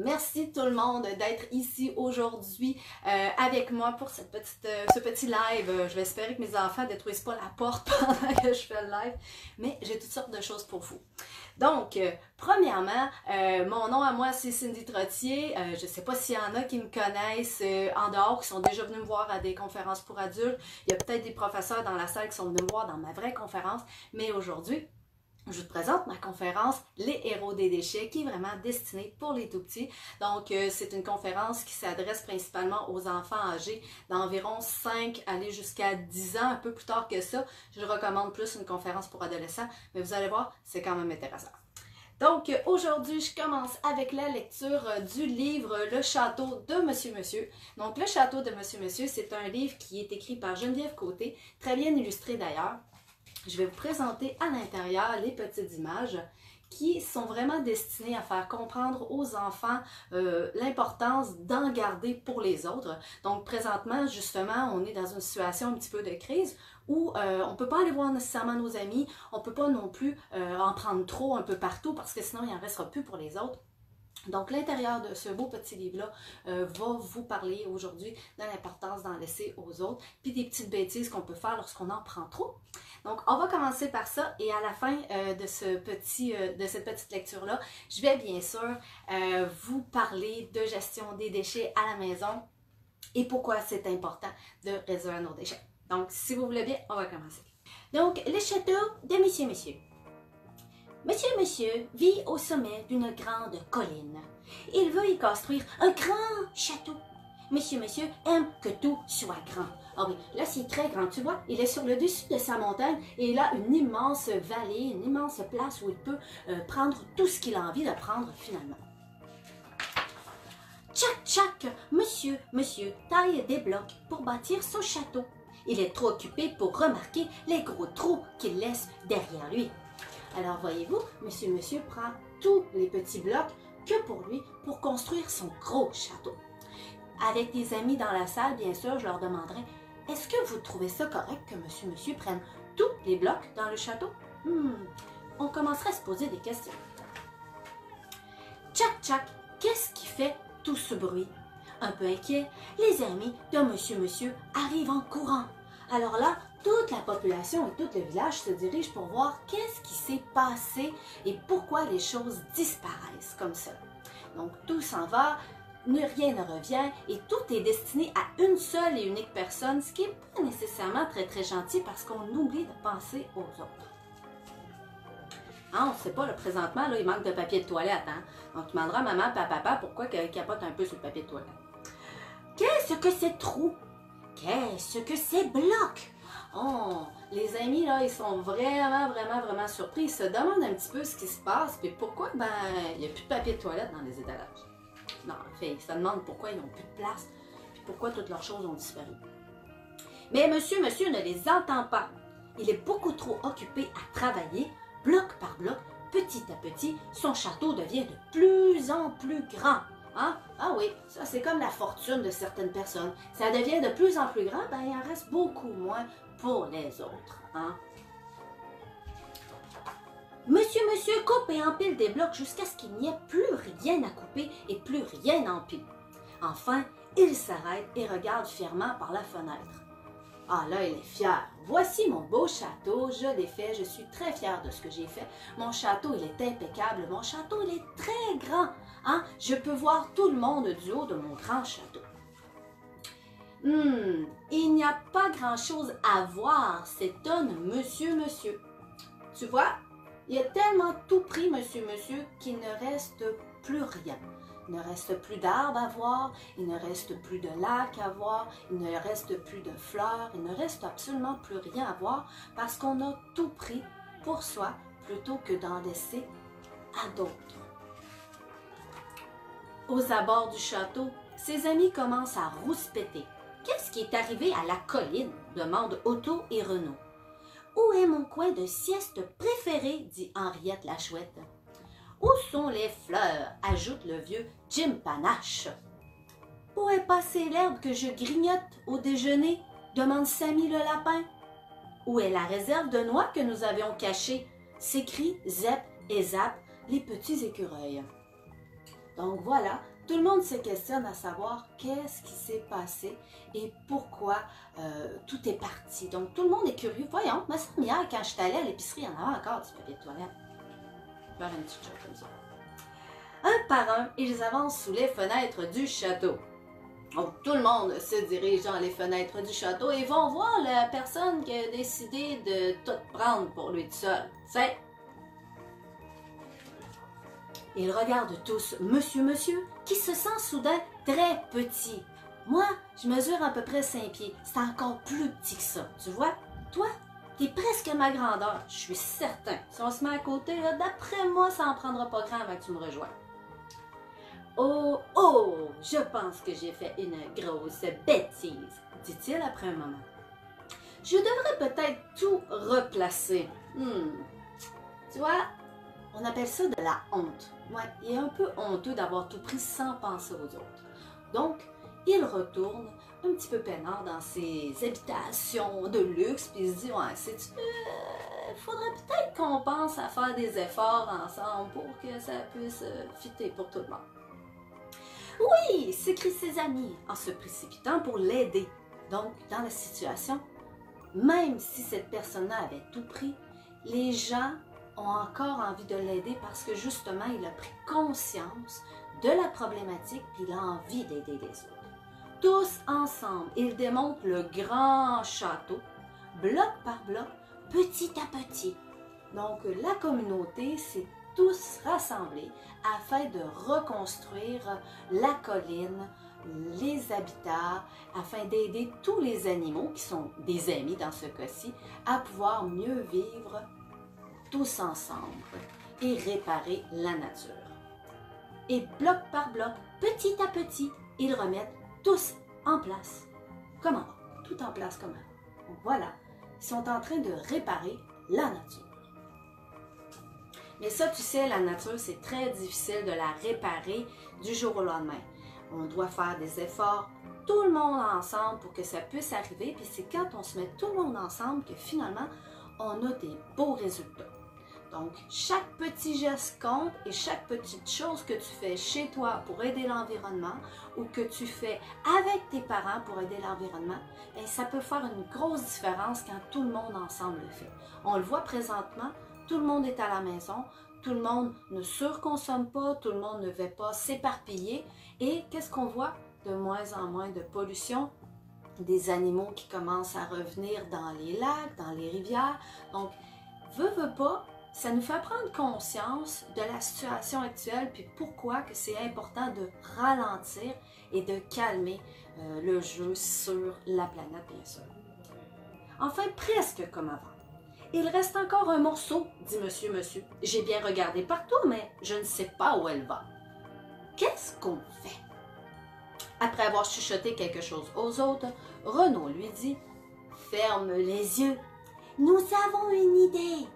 Merci tout le monde d'être ici aujourd'hui avec moi pour ce petit live. Je vais espérer que mes enfants ne détruisent pas la porte pendant que je fais le live, mais j'ai toutes sortes de choses pour vous. Donc, premièrement, mon nom à moi, c'est Cindy Trottier. Je ne sais pas s'il y en a qui me connaissent en dehors, qui sont déjà venus me voir à des conférences pour adultes. Il y a peut-être des professeurs dans la salle qui sont venus me voir dans ma vraie conférence, mais aujourd'hui, je vous présente ma conférence « Les héros des déchets » qui est vraiment destinée pour les tout-petits. Donc, c'est une conférence qui s'adresse principalement aux enfants âgés d'environ 5 aller jusqu'à 10 ans, un peu plus tard que ça. Je recommande plus une conférence pour adolescents, mais vous allez voir, c'est quand même intéressant. Donc, aujourd'hui, je commence avec la lecture du livre « Le château de Monsieur Monsieur ». Donc, « Le château de Monsieur Monsieur », c'est un livre qui est écrit par Geneviève Côté, très bien illustré d'ailleurs. Je vais vous présenter à l'intérieur les petites images qui sont vraiment destinées à faire comprendre aux enfants l'importance d'en garder pour les autres. Donc présentement, justement, on est dans une situation un petit peu de crise où on ne peut pas aller voir nécessairement nos amis, on ne peut pas non plus en prendre trop un peu partout parce que sinon il n'en restera plus pour les autres. Donc, l'intérieur de ce beau petit livre-là va vous parler aujourd'hui de l'importance d'en laisser aux autres, puis des petites bêtises qu'on peut faire lorsqu'on en prend trop. Donc, on va commencer par ça et à la fin de cette petite lecture-là, je vais bien sûr vous parler de gestion des déchets à la maison et pourquoi c'est important de réduire nos déchets. Donc, si vous voulez bien, on va commencer. Donc, le château de Monsieur Monsieur. Monsieur vit au sommet d'une grande colline. Il veut y construire un grand château. Monsieur aime que tout soit grand. Ah oui, là c'est très grand, tu vois, il est sur le dessus de sa montagne et il a une immense vallée, une immense place où il peut prendre tout ce qu'il a envie de prendre finalement. Tchac, Monsieur taille des blocs pour bâtir son château. Il est trop occupé pour remarquer les gros trous qu'il laisse derrière lui. Alors voyez-vous, Monsieur prend tous les petits blocs que pour lui pour construire son gros château. Avec des amis dans la salle, bien sûr, je leur demanderai « Est-ce que vous trouvez ça correct que Monsieur prenne tous les blocs dans le château? On commencerait à se poser des questions. Tchac, qu'est-ce qui fait tout ce bruit? Un peu inquiet, les amis de Monsieur arrivent en courant. Alors là, toute la population et tout le village se dirigent pour voir qu'est-ce qui s'est passé et pourquoi les choses disparaissent comme ça. Donc tout s'en va, rien ne revient et tout est destiné à une seule et unique personne, ce qui n'est pas nécessairement très gentil parce qu'on oublie de penser aux autres. Hein, on ne sait pas, là, présentement, là, il manque de papier de toilette. Hein? Donc tu demanderas à maman et à papa pourquoi ils capotent un peu sur le papier de toilette. Qu'est-ce que c'est trou? Qu'est-ce que c'est bloc? Oh, les amis, là, ils sont vraiment surpris. Ils se demandent un petit peu ce qui se passe, puis pourquoi, il n'y a plus de papier de toilette dans les étalages. Non, en fait, ils se demandent pourquoi ils n'ont plus de place, puis pourquoi toutes leurs choses ont disparu. Mais Monsieur ne les entend pas. Il est beaucoup trop occupé à travailler, bloc par bloc, petit à petit, son château devient de plus en plus grand. Hein? Ah oui, ça c'est comme la fortune de certaines personnes. Ça devient de plus en plus grand, il en reste beaucoup moins pour les autres. Hein? Monsieur coupe et empile des blocs jusqu'à ce qu'il n'y ait plus rien à couper et plus rien à empiler. Enfin, il s'arrête et regarde fièrement par la fenêtre. Ah là, il est fier. Voici mon beau château, je l'ai fait, je suis très fière de ce que j'ai fait. Mon château, il est impeccable, mon château, il est très grand. Hein? Je peux voir tout le monde du haut de mon grand château. Il n'y a pas grand-chose à voir, s'étonne Monsieur. Tu vois, il a tellement tout pris, Monsieur, qu'il ne reste plus rien. Il ne reste plus d'arbres à voir, il ne reste plus de lacs à voir, il ne reste plus de fleurs, il ne reste absolument plus rien à voir parce qu'on a tout pris pour soi plutôt que d'en laisser à d'autres. Aux abords du château, ses amis commencent à rouspéter. « Qu'est-ce qui est arrivé à la colline? » demandent Otto et Renaud. « Où est mon coin de sieste préféré? » dit Henriette la chouette. « Où sont les fleurs? » ajoute le vieux Jim Panache. « Où est passée l'herbe que je grignote au déjeuner? » demande Sammy le lapin. « Où est la réserve de noix que nous avions cachée? » s'écrient Zep et Zap, les petits écureuils. Donc voilà, Tout le monde se questionne à savoir qu'est-ce qui s'est passé et pourquoi tout est parti. Donc, tout le monde est curieux. Voyons, ma sœur, hier, quand je suis allée à l'épicerie, il y en avait encore du papier de toilette. Je vais faire une petite chose comme ça. Un par un, ils avancent sous les fenêtres du château. Donc, tout le monde se dirige dans les fenêtres du château et vont voir la personne qui a décidé de tout prendre pour lui tout seul. C'est... Ils regardent tous Monsieur, qui se sent soudain très petit. Moi, je mesure à peu près 5 pieds. C'est encore plus petit que ça. Tu vois? Toi, t'es presque ma grandeur. Je suis certain. Si on se met à côté, d'après moi, ça en prendra pas grand avant que tu me rejoignes. Oh, oh, je pense que j'ai fait une grosse bêtise, dit-il après un moment. Je devrais peut-être tout replacer. Tu vois, on appelle ça de la honte. Ouais, il est un peu honteux d'avoir tout pris sans penser aux autres. Donc, il retourne un petit peu peinard dans ses habitations de luxe, puis il se dit, ouais, sais-tu, faudrait peut-être qu'on pense à faire des efforts ensemble pour que ça puisse fitter pour tout le monde. Oui, s'écrient ses amis en se précipitant pour l'aider. Donc, dans la situation, même si cette personne-là avait tout pris, les gens ont encore envie de l'aider parce que justement, il a pris conscience de la problématique et il a envie d'aider les autres. Tous ensemble, ils démontent le grand château, bloc par bloc, petit à petit. Donc, la communauté s'est tous rassemblés afin de reconstruire la colline, les habitats, afin d'aider tous les animaux, qui sont des amis dans ce cas-ci, à pouvoir mieux vivre tous ensemble et réparer la nature. Et bloc par bloc, petit à petit, ils remettent tous en place. Comment? Tout en place comment? Voilà, ils sont en train de réparer la nature. Mais ça, tu sais, la nature, c'est très difficile de la réparer du jour au lendemain. On doit faire des efforts, tout le monde ensemble pour que ça puisse arriver. Puis c'est quand on se met tout le monde ensemble que finalement, on a des beaux résultats. Donc, chaque petit geste compte et chaque petite chose que tu fais chez toi pour aider l'environnement ou que tu fais avec tes parents pour aider l'environnement, ça peut faire une grosse différence quand tout le monde ensemble le fait. On le voit présentement, tout le monde est à la maison, tout le monde ne surconsomme pas, tout le monde ne va pas s'éparpiller. Et qu'est-ce qu'on voit? De moins en moins de pollution, des animaux qui commencent à revenir dans les lacs, dans les rivières. Donc, veut pas, ça nous fait prendre conscience de la situation actuelle puis pourquoi que c'est important de ralentir et de calmer le jeu sur la planète, bien sûr. Enfin, presque comme avant. Il reste encore un morceau, dit Monsieur. J'ai bien regardé partout, mais je ne sais pas où elle va. Qu'est-ce qu'on fait? Après avoir chuchoté quelque chose aux autres, Renaud lui dit « Ferme les yeux, nous avons une idée. »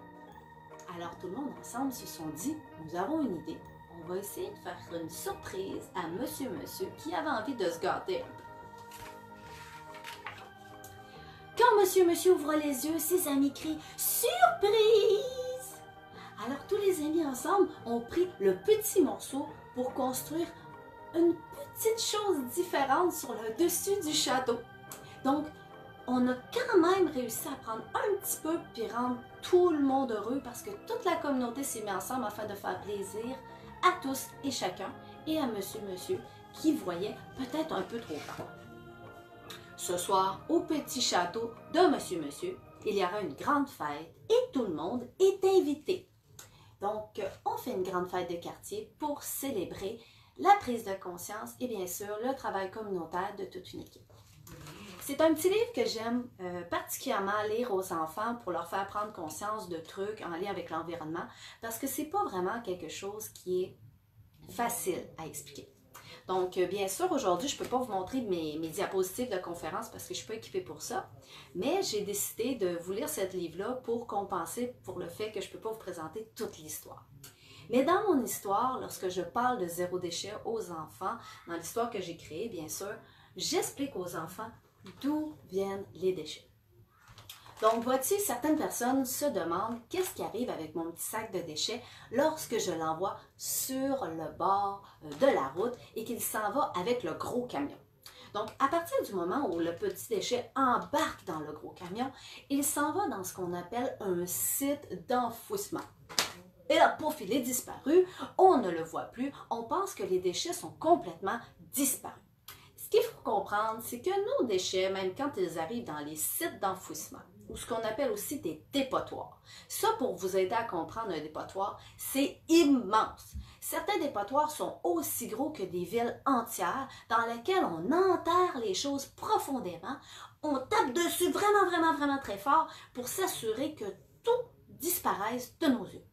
Alors tout le monde ensemble se sont dit « Nous avons une idée, on va essayer de faire une surprise à Monsieur qui avait envie de se gâter un peu. » Quand Monsieur ouvre les yeux, ses amis crient « Surprise !» Alors tous les amis ensemble ont pris le petit morceau pour construire une petite chose différente sur le dessus du château. Donc, on a quand même réussi à prendre un petit peu puis rendre tout le monde heureux parce que toute la communauté s'est mise ensemble afin de faire plaisir à tous et chacun et à Monsieur qui voyait peut-être un peu trop grand. Ce soir, au petit château de Monsieur, il y aura une grande fête et tout le monde est invité. Donc, on fait une grande fête de quartier pour célébrer la prise de conscience et bien sûr le travail communautaire de toute une équipe. C'est un petit livre que j'aime particulièrement lire aux enfants pour leur faire prendre conscience de trucs en lien avec l'environnement parce que c'est pas vraiment quelque chose qui est facile à expliquer. Donc, bien sûr, aujourd'hui, je ne peux pas vous montrer mes diapositives de conférence parce que je ne suis pas équipée pour ça, mais j'ai décidé de vous lire ce livre-là pour compenser pour le fait que je ne peux pas vous présenter toute l'histoire. Mais dans mon histoire, lorsque je parle de zéro déchet aux enfants, dans l'histoire que j'ai créée, bien sûr, j'explique aux enfants d'où viennent les déchets. Donc, vois-tu, certaines personnes se demandent qu'est-ce qui arrive avec mon petit sac de déchets lorsque je l'envoie sur le bord de la route et qu'il s'en va avec le gros camion. Donc, à partir du moment où le petit déchet embarque dans le gros camion, il s'en va dans ce qu'on appelle un site d'enfouissement. Et là, pouf, il est disparu, on ne le voit plus, on pense que les déchets sont complètement disparus. Ce qu'il faut comprendre, c'est que nos déchets, même quand ils arrivent dans les sites d'enfouissement, ou ce qu'on appelle aussi des dépotoirs. Ça, pour vous aider à comprendre un dépotoir, c'est immense. Certains dépotoirs sont aussi gros que des villes entières dans lesquelles on enterre les choses profondément, on tape dessus vraiment très fort pour s'assurer que tout disparaisse de nos yeux.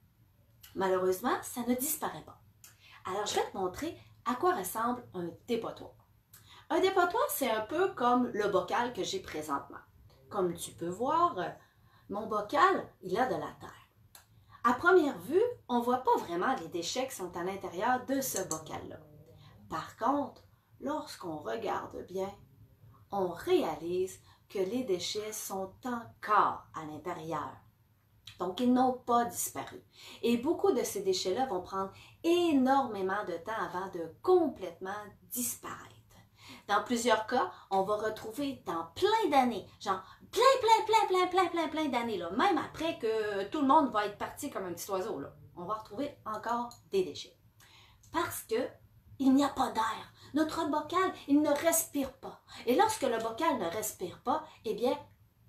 Malheureusement, ça ne disparaît pas. Alors, je vais te montrer à quoi ressemble un dépotoir. Un dépotoir, c'est un peu comme le bocal que j'ai présentement. Comme tu peux voir, mon bocal, il a de la terre. À première vue, on ne voit pas vraiment les déchets qui sont à l'intérieur de ce bocal-là. Par contre, lorsqu'on regarde bien, on réalise que les déchets sont encore à l'intérieur. Donc, ils n'ont pas disparu. Et beaucoup de ces déchets-là vont prendre énormément de temps avant de complètement disparaître. Dans plusieurs cas, on va retrouver dans plein d'années, genre plein d'années, là, même après que tout le monde va être parti comme un petit oiseau, là, on va retrouver encore des déchets. Parce que il n'y a pas d'air. Notre bocal, il ne respire pas. Et lorsque le bocal ne respire pas, eh bien,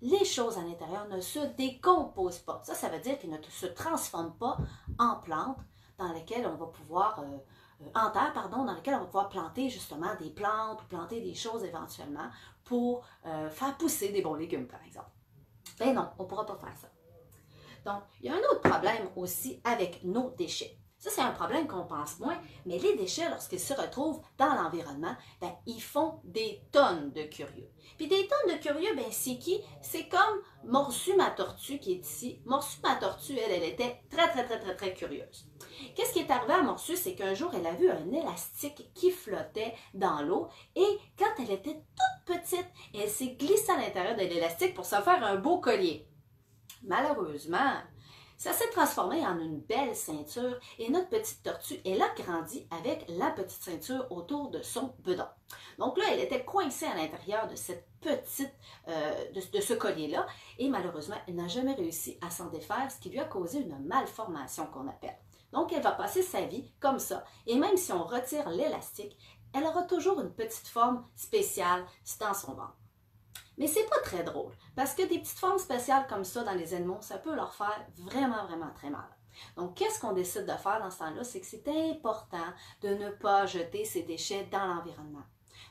les choses à l'intérieur ne se décomposent pas. Ça veut dire qu'ils ne se transforment pas en plantes dans lesquelles on va pouvoir... en terre, pardon, dans lesquelles on va pouvoir planter justement des plantes ou planter des choses éventuellement pour faire pousser des bons légumes, par exemple. Ben non, on ne pourra pas faire ça. Donc, il y a un autre problème aussi avec nos déchets. Ça, c'est un problème qu'on pense moins, mais les déchets, lorsqu'ils se retrouvent dans l'environnement, ben, ils font des tonnes de curieux. Puis des tonnes de curieux, ben, c'est qui? C'est comme Morsu ma tortue qui est ici. Morsu ma tortue, elle était très curieuse. Qu'est-ce qui est arrivé à Morsu? C'est qu'un jour, elle a vu un élastique qui flottait dans l'eau et quand elle était toute petite, elle s'est glissée à l'intérieur de l'élastique pour se faire un beau collier. Malheureusement, ça s'est transformé en une belle ceinture et notre petite tortue, elle a grandi avec la petite ceinture autour de son bedon. Donc là, elle était coincée à l'intérieur de cette petite, de ce collier-là et malheureusement, elle n'a jamais réussi à s'en défaire, ce qui lui a causé une malformation qu'on appelle. Donc, elle va passer sa vie comme ça et même si on retire l'élastique, elle aura toujours une petite forme spéciale dans son ventre. Mais c'est pas très drôle, parce que des petites formes spéciales comme ça dans les animaux, ça peut leur faire vraiment très mal. Donc, qu'est-ce qu'on décide de faire dans ce temps-là? C'est que c'est important de ne pas jeter ces déchets dans l'environnement.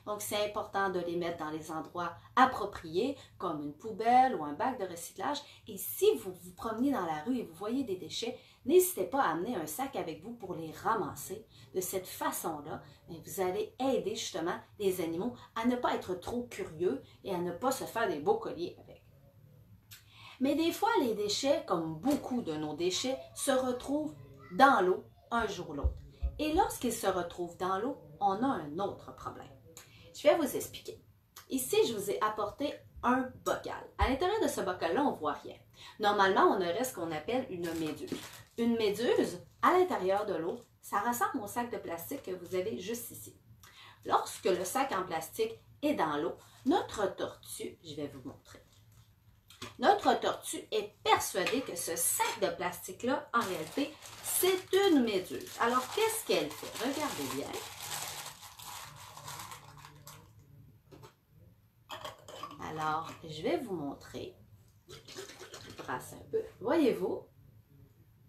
Donc, c'est important de les mettre dans les endroits appropriés, comme une poubelle ou un bac de recyclage. Et si vous vous promenez dans la rue et vous voyez des déchets, n'hésitez pas à amener un sac avec vous pour les ramasser. De cette façon-là, vous allez aider justement les animaux à ne pas être trop curieux et à ne pas se faire des beaux colliers avec. Mais des fois, les déchets, comme beaucoup de nos déchets, se retrouvent dans l'eau un jour ou l'autre. Et lorsqu'ils se retrouvent dans l'eau, on a un autre problème. Je vais vous expliquer. Ici, je vous ai apporté un bocal. À l'intérieur de ce bocal-là, on ne voit rien. Normalement, on aurait ce qu'on appelle une méduse. Une méduse, à l'intérieur de l'eau, ça ressemble au sac de plastique que vous avez juste ici. Lorsque le sac en plastique est dans l'eau, notre tortue, je vais vous montrer, notre tortue est persuadée que ce sac de plastique-là, en réalité, c'est une méduse. Alors, qu'est-ce qu'elle fait? Regardez bien. Alors, je vais vous montrer. Je brasse un peu. Voyez-vous?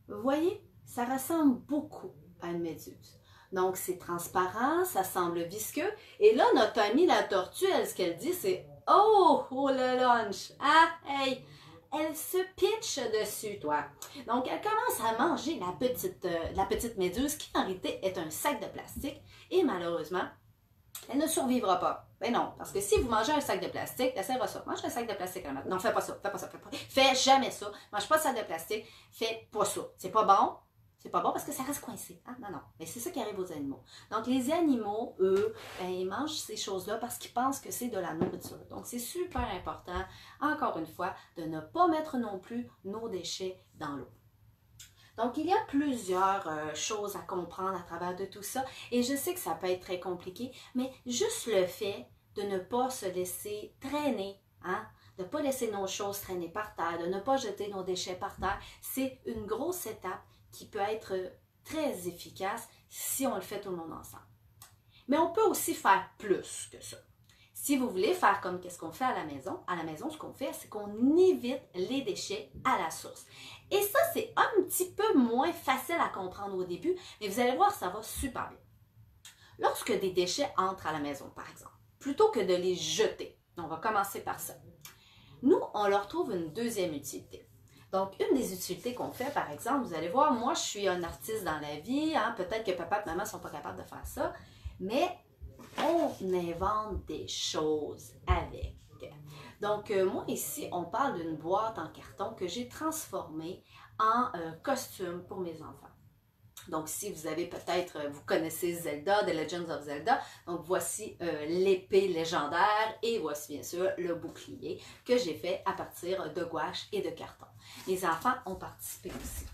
Vous voyez? Ça ressemble beaucoup à une méduse. Donc, c'est transparent, ça semble visqueux. Et là, notre amie la tortue, elle, ce qu'elle dit, c'est « Oh, oh le lunch! Ah, hey! » Elle se pitche dessus, toi. Donc, elle commence à manger la petite méduse qui, en réalité, est un sac de plastique. Et malheureusement, elle ne survivra pas. Ben non, parce que si vous mangez un sac de plastique, essaiera ça. Mange un sac de plastique à la matin. Non, fais pas ça, fais pas ça, fais pas. Fais jamais ça. Mange pas de sac de plastique, fais pas ça. C'est pas bon, C'est pas bon parce que ça reste coincé. Hein? Non, non. Mais c'est ça qui arrive aux animaux. Donc, les animaux, eux, ben, ils mangent ces choses-là parce qu'ils pensent que c'est de la nourriture. Donc, c'est super important, encore une fois, de ne pas mettre non plus nos déchets dans l'eau. Donc, il y a plusieurs choses à comprendre à travers de tout ça. Et je sais que ça peut être très compliqué, mais juste le fait de ne pas se laisser traîner, hein, de ne pas laisser nos choses traîner par terre, de ne pas jeter nos déchets par terre, c'est une grosse étape qui peut être très efficace si on le fait tout le monde ensemble. Mais on peut aussi faire plus que ça. Si vous voulez faire comme qu'est-ce qu'on fait à la maison, ce qu'on fait, c'est qu'on évite les déchets à la source. Et ça, c'est un petit peu moins facile à comprendre au début, mais vous allez voir, ça va super bien. Lorsque des déchets entrent à la maison, par exemple, plutôt que de les jeter, on va commencer par ça. Nous, on leur trouve une deuxième utilité. Donc, une des utilités qu'on fait, par exemple, vous allez voir, moi, je suis un artiste dans la vie, hein, peut-être que papa et maman ne sont pas capables de faire ça, mais on invente des choses avec. Donc, moi ici, on parle d'une boîte en carton que j'ai transformée en costume pour mes enfants. Donc, si vous avez peut-être, vous connaissez Zelda, The Legend of Zelda, donc voici l'épée légendaire et voici bien sûr le bouclier que j'ai fait à partir de gouache et de carton. Les enfants ont participé aussi.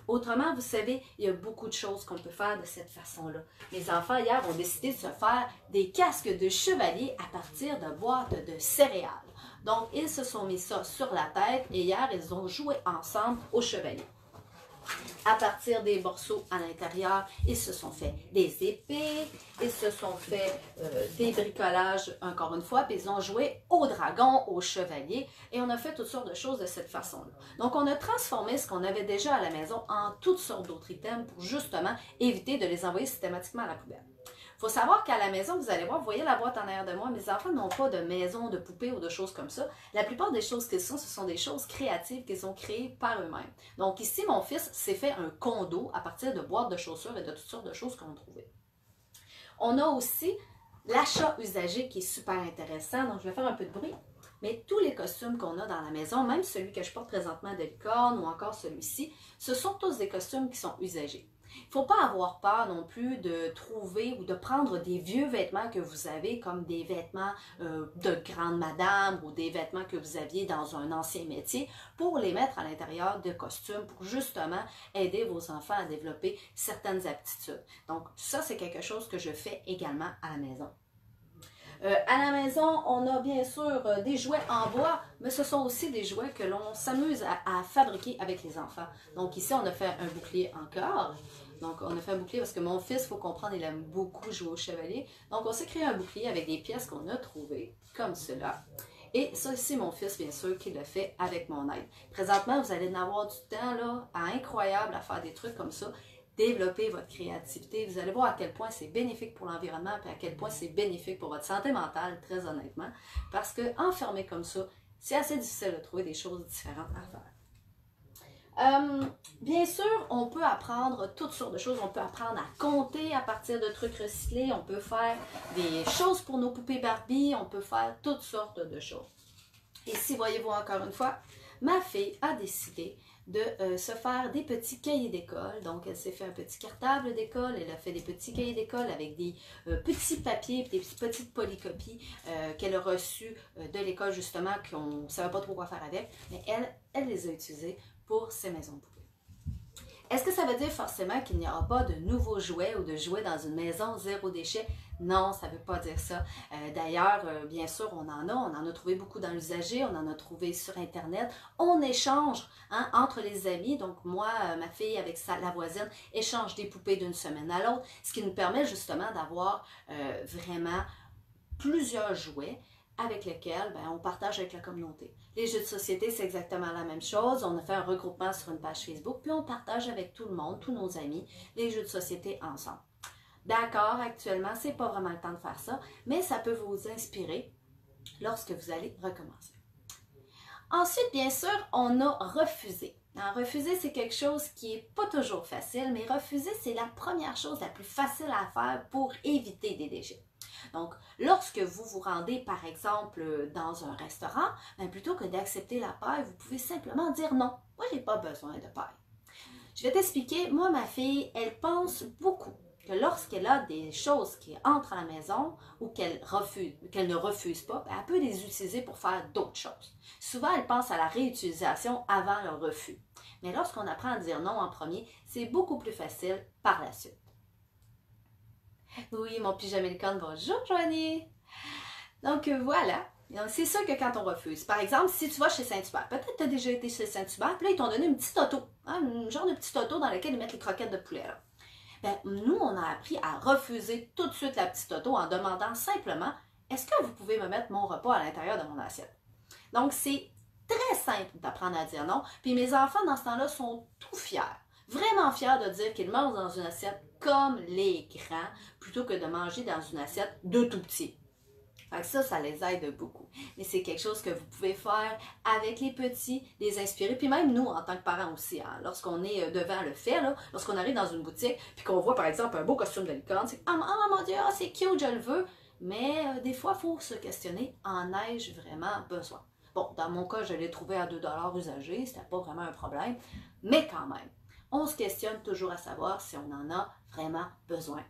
Autrement, vous savez, il y a beaucoup de choses qu'on peut faire de cette façon-là. Les enfants, hier, ont décidé de se faire des casques de chevalier à partir de boîtes de céréales. Donc, ils se sont mis ça sur la tête et hier, ils ont joué ensemble au chevalier. À partir des morceaux à l'intérieur, ils se sont fait des épées, ils se sont fait des bricolages, encore une fois, puis ils ont joué au dragon, au chevalier, et on a fait toutes sortes de choses de cette façon-là. Donc, on a transformé ce qu'on avait déjà à la maison en toutes sortes d'autres items pour justement éviter de les envoyer systématiquement à la poubelle. Il faut savoir qu'à la maison, vous allez voir, vous voyez la boîte en arrière de moi, mes enfants n'ont pas de maison, de poupée ou de choses comme ça. La plupart des choses qu'ils sont, ce sont des choses créatives qu'ils ont créées par eux-mêmes. Donc ici, mon fils s'est fait un condo à partir de boîtes de chaussures et de toutes sortes de choses qu'on trouvait. On a aussi l'achat usagé qui est super intéressant, donc je vais faire un peu de bruit. Mais tous les costumes qu'on a dans la maison, même celui que je porte présentement de licorne ou encore celui-ci, ce sont tous des costumes qui sont usagés. Il ne faut pas avoir peur non plus de trouver ou de prendre des vieux vêtements que vous avez, comme des vêtements de grande madame ou des vêtements que vous aviez dans un ancien métier, pour les mettre à l'intérieur de costumes, pour justement aider vos enfants à développer certaines aptitudes. Donc ça, c'est quelque chose que je fais également à la maison. À la maison, on a bien sûr des jouets en bois, mais ce sont aussi des jouets que l'on s'amuse à fabriquer avec les enfants. Donc ici, on a fait un bouclier en corde. Donc on a fait un bouclier parce que mon fils, il faut comprendre, il aime beaucoup jouer au chevalier. Donc on s'est créé un bouclier avec des pièces qu'on a trouvées, comme cela. Et ça, c'est mon fils, bien sûr, qui le fait avec mon aide. Présentement, vous allez en avoir du temps là, incroyable à faire des trucs comme ça. Développer votre créativité. Vous allez voir à quel point c'est bénéfique pour l'environnement et à quel point c'est bénéfique pour votre santé mentale, très honnêtement. Parce que enfermé comme ça, c'est assez difficile de trouver des choses différentes à faire. Bien sûr, on peut apprendre toutes sortes de choses. On peut apprendre à compter à partir de trucs recyclés. On peut faire des choses pour nos poupées Barbie. On peut faire toutes sortes de choses. Ici, voyez-vous encore une fois, ma fille a décidé de se faire des petits cahiers d'école. Donc, elle s'est fait un petit cartable d'école. Elle a fait des petits cahiers d'école avec des petits papiers, des petites polycopies qu'elle a reçues de l'école, justement, qu'on ne savait pas trop quoi faire avec. Mais elle les a utilisés pour ses maisons de poupées. Est-ce que ça veut dire forcément qu'il n'y aura pas de nouveaux jouets ou de jouets dans une maison zéro déchet? Non, ça ne veut pas dire ça. D'ailleurs, bien sûr, on en a trouvé beaucoup dans l'usager, on en a trouvé sur Internet. On échange entre les amis. Donc moi, ma fille avec la voisine échange des poupées d'une semaine à l'autre, ce qui nous permet justement d'avoir vraiment plusieurs jouets avec lesquels on partage avec la communauté. Les jeux de société, c'est exactement la même chose. On a fait un regroupement sur une page Facebook, puis on partage avec tout le monde, tous nos amis, les jeux de société ensemble. D'accord, actuellement, c'est pas vraiment le temps de faire ça, mais ça peut vous inspirer lorsque vous allez recommencer. Ensuite, bien sûr, on a refusé. Refuser, c'est quelque chose qui n'est pas toujours facile, mais refuser, c'est la première chose la plus facile à faire pour éviter des déchets. Donc, lorsque vous vous rendez, par exemple, dans un restaurant, plutôt que d'accepter la paille, vous pouvez simplement dire non. Moi, je n'ai pas besoin de paille. Je vais t'expliquer, moi, ma fille, elle pense beaucoup que lorsqu'elle a des choses qui entrent à la maison ou qu'elle ne refuse pas, ben, elle peut les utiliser pour faire d'autres choses. Souvent, elle pense à la réutilisation avant le refus. Mais lorsqu'on apprend à dire non en premier, c'est beaucoup plus facile par la suite. Oui, mon pyjama licorne, bonjour Joanie! Donc voilà, c'est sûr que quand on refuse, par exemple, si tu vas chez Saint-Hubert, peut-être que tu as déjà été chez Saint-Hubert, puis là, ils t'ont donné une petite auto, hein, un genre de petite auto dans laquelle ils mettent les croquettes de poulet. Là. Ben, nous, on a appris à refuser tout de suite la petite auto en demandant simplement « Est-ce que vous pouvez me mettre mon repas à l'intérieur de mon assiette? » Donc, c'est très simple d'apprendre à dire non, puis mes enfants, dans ce temps-là, sont tout fiers. Vraiment fiers de dire qu'ils mangent dans une assiette comme les grands, plutôt que de manger dans une assiette de tout petits. Fait que ça les aide beaucoup. Mais c'est quelque chose que vous pouvez faire avec les petits, les inspirer, puis même nous, en tant que parents aussi, hein, lorsqu'on est devant le fait, lorsqu'on arrive dans une boutique, puis qu'on voit par exemple un beau costume de licorne, c'est « Ah mon Dieu, c'est cute, je le veux! » Mais des fois, il faut se questionner, en ai-je vraiment besoin? Bon, dans mon cas, je l'ai trouvé à 2 $ usagé, c'était pas vraiment un problème, mais quand même, on se questionne toujours à savoir si on en a vraiment besoin.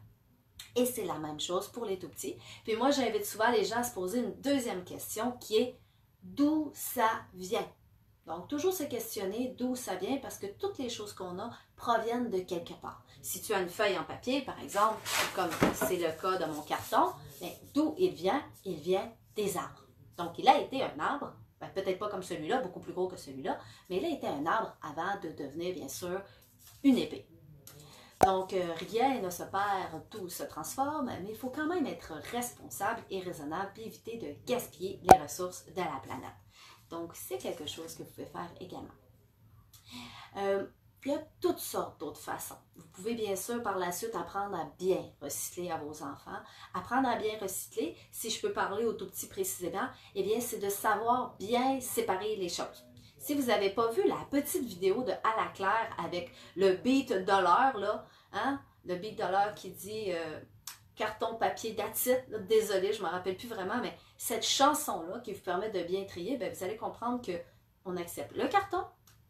Et c'est la même chose pour les tout-petits. Puis moi, j'invite souvent les gens à se poser une deuxième question qui est d'où ça vient? Donc, toujours se questionner d'où ça vient parce que toutes les choses qu'on a proviennent de quelque part. Si tu as une feuille en papier, par exemple, comme c'est le cas de mon carton, d'où il vient? Il vient des arbres. Donc, il a été un arbre, peut-être pas comme celui-là, beaucoup plus gros que celui-là, mais il a été un arbre avant de devenir, bien sûr, une épée. Donc, rien ne se perd, tout se transforme, mais il faut quand même être responsable et raisonnable et éviter de gaspiller les ressources de la planète. Donc, c'est quelque chose que vous pouvez faire également. Il y a toutes sortes d'autres façons. Vous pouvez bien sûr par la suite apprendre à bien recycler à vos enfants. Apprendre à bien recycler, si je peux parler aux tout petits précisément, eh bien, c'est de savoir bien séparer les choses. Si vous n'avez pas vu la petite vidéo de À la Claire avec le beat de l'heure, là, hein? Le beat de l'heure qui dit carton, papier, that's it. Désolée, je ne me rappelle plus vraiment, mais cette chanson-là qui vous permet de bien trier, bien, vous allez comprendre qu'on accepte le carton,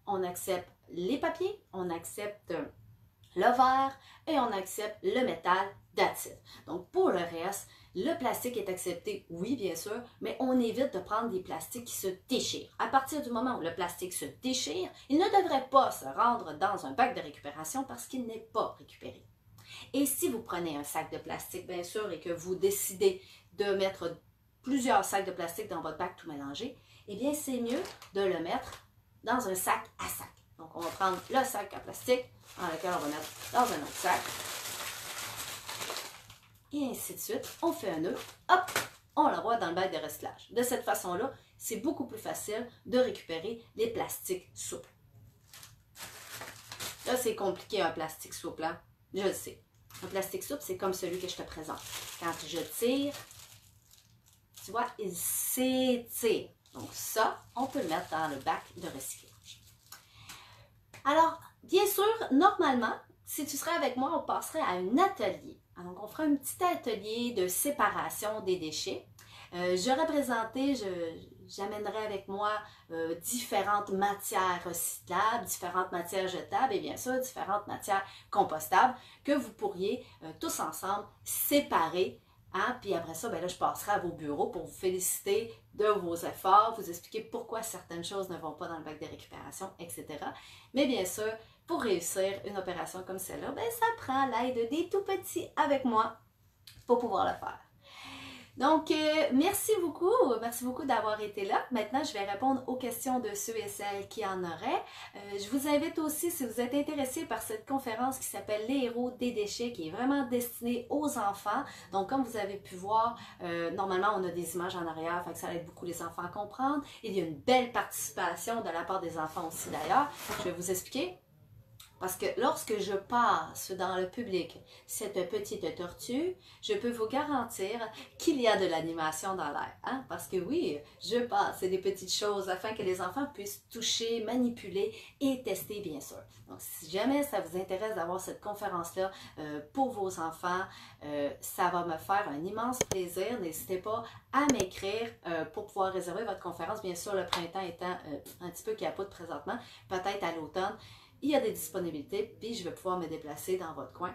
on accepte les papiers, on accepte le verre et on accepte le métal, that's it. Donc, pour le reste, le plastique est accepté, oui, bien sûr, mais on évite de prendre des plastiques qui se déchirent. À partir du moment où le plastique se déchire, il ne devrait pas se rendre dans un bac de récupération parce qu'il n'est pas récupéré. Et si vous prenez un sac de plastique, bien sûr, et que vous décidez de mettre plusieurs sacs de plastique dans votre bac tout mélangé, eh bien, c'est mieux de le mettre dans un sac à sac. Donc, on va prendre le sac à plastique, dans lequel on va mettre dans un autre sac. Et ainsi de suite. On fait un nœud, hop, on l'envoie dans le bac de recyclage. De cette façon-là, c'est beaucoup plus facile de récupérer les plastiques souples. Là, c'est compliqué un plastique souple, hein? Je le sais. Un plastique souple, c'est comme celui que je te présente. Quand je tire, tu vois, il s'étire. Donc ça, on peut le mettre dans le bac de recyclage. Alors, bien sûr, normalement, si tu serais avec moi, on passerait à un atelier. Donc, on fera un petit atelier de séparation des déchets. J'aurais présenté, j'amènerai avec moi différentes matières recyclables, différentes matières jetables et bien sûr différentes matières compostables que vous pourriez tous ensemble séparer. Hein? Puis après ça, ben là, je passerai à vos bureaux pour vous féliciter de vos efforts, vous expliquer pourquoi certaines choses ne vont pas dans le bac de récupération, etc. Mais bien sûr, pour réussir une opération comme celle-là, ben, ça prend l'aide des tout petits avec moi pour pouvoir le faire. Donc, merci beaucoup d'avoir été là. Maintenant, je vais répondre aux questions de ceux et celles qui en auraient. Je vous invite aussi, si vous êtes intéressé par cette conférence qui s'appelle Les héros des déchets, qui est vraiment destinée aux enfants. Donc, comme vous avez pu voir, normalement, on a des images en arrière, fait que ça aide beaucoup les enfants à comprendre. Il y a une belle participation de la part des enfants aussi d'ailleurs. Je vais vous expliquer. Parce que lorsque je passe dans le public cette petite tortue, je peux vous garantir qu'il y a de l'animation dans l'air. Hein? Parce que oui, je passe des petites choses afin que les enfants puissent toucher, manipuler et tester, bien sûr. Donc, si jamais ça vous intéresse d'avoir cette conférence-là pour vos enfants, ça va me faire un immense plaisir. N'hésitez pas à m'écrire pour pouvoir réserver votre conférence. Bien sûr, le printemps étant un petit peu capote présentement, peut-être à l'automne. il y a des disponibilités, puis je vais pouvoir me déplacer dans votre coin